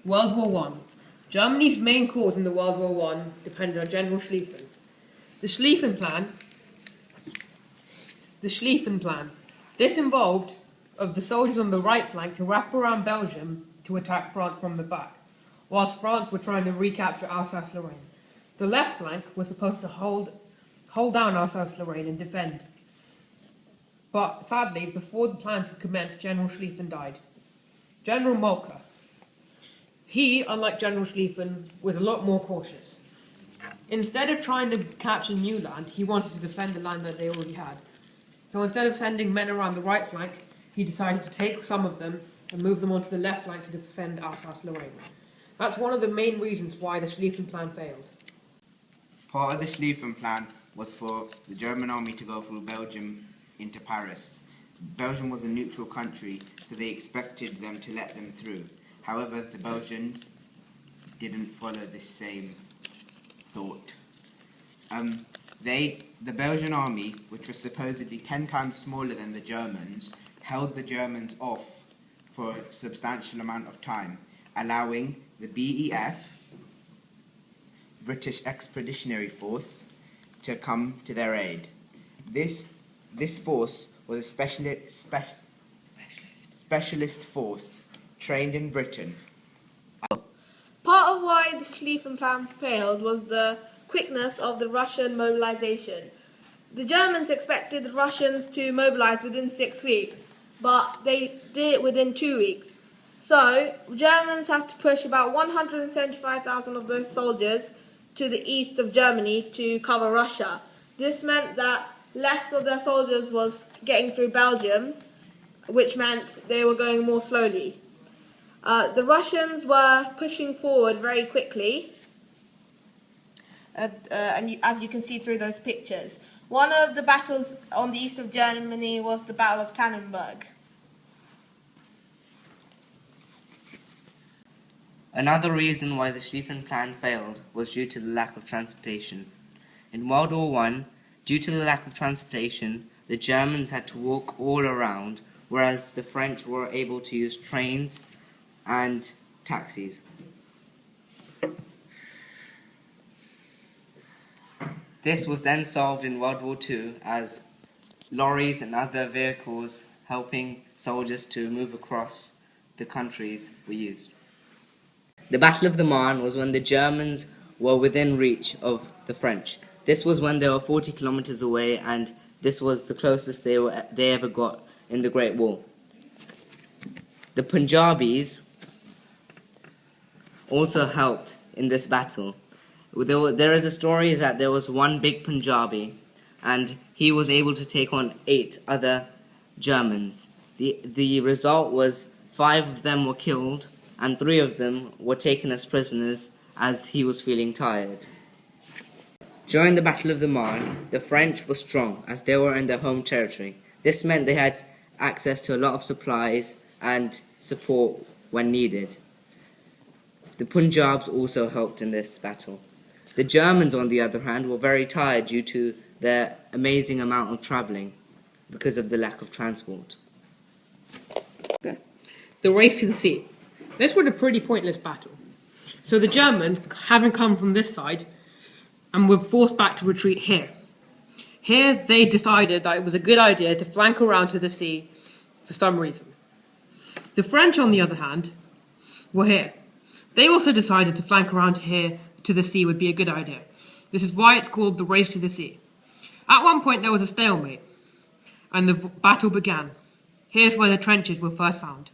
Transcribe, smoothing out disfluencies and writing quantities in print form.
World War One. Germany's main cause in the World War One depended on General Schlieffen. The Schlieffen Plan. This involved of the soldiers on the right flank to wrap around Belgium to attack France from the back, whilst France were trying to recapture Alsace-Lorraine. The left flank was supposed to hold down Alsace-Lorraine and defend. But sadly, before the plan could commence, General Schlieffen died. General Moltke. He, unlike General Schlieffen, was a lot more cautious. Instead of trying to capture new land, he wanted to defend the land that they already had. So instead of sending men around the right flank, he decided to take some of them and move them onto the left flank to defend Alsace-Lorraine. That's one of the main reasons why the Schlieffen Plan failed. Part of the Schlieffen Plan was for the German army to go through Belgium into Paris. Belgium was a neutral country, so they expected them to let them through. However, the Belgians didn't follow this same thought. The Belgian army, which was supposedly 10 times smaller than the Germans, held the Germans off for a substantial amount of time, allowing the BEF, British Expeditionary Force, to come to their aid. This force was a specialist force trained in Britain. Part of why the Schlieffen Plan failed was the quickness of the Russian mobilization. The Germans expected the Russians to mobilize within 6 weeks, but they did it within 2 weeks. So, Germans had to push about 175,000 of those soldiers to the east of Germany to cover Russia. This meant that less of their soldiers was getting through Belgium, which meant they were going more slowly. The Russians were pushing forward very quickly, and as you can see through those pictures. One of the battles on the east of Germany was the Battle of Tannenberg. Another reason why the Schlieffen Plan failed was due to the lack of transportation. In World War I, due to the lack of transportation, the Germans had to walk all around, whereas the French were able to use trains and taxis. This was then solved in World War II as lorries and other vehicles helping soldiers to move across the countries were used. The Battle of the Marne was when the Germans were within reach of the French. This was when they were 40 kilometers away, and this was the closest they ever got in the Great War. The Punjabis also helped in this battle. There is a story that there was one big Punjabi, and he was able to take on 8 other Germans. The result was 5 of them were killed, and 3 of them were taken as prisoners as he was feeling tired. During the Battle of the Marne, the French were strong as they were in their home territory. This meant they had access to a lot of supplies and support when needed. The Punjabs also helped in this battle. The Germans, on the other hand, were very tired due to their amazing amount of travelling because of the lack of transport. The race to the sea. This was a pretty pointless battle. So the Germans, having come from this side, and were forced back to retreat here. Here they decided that it was a good idea to flank around to the sea for some reason. The French, on the other hand, were here. They also decided to flank around here to the sea would be a good idea. This is why it's called the race to the sea. At one point there was a stalemate, and the battle began. Here's where the trenches were first found.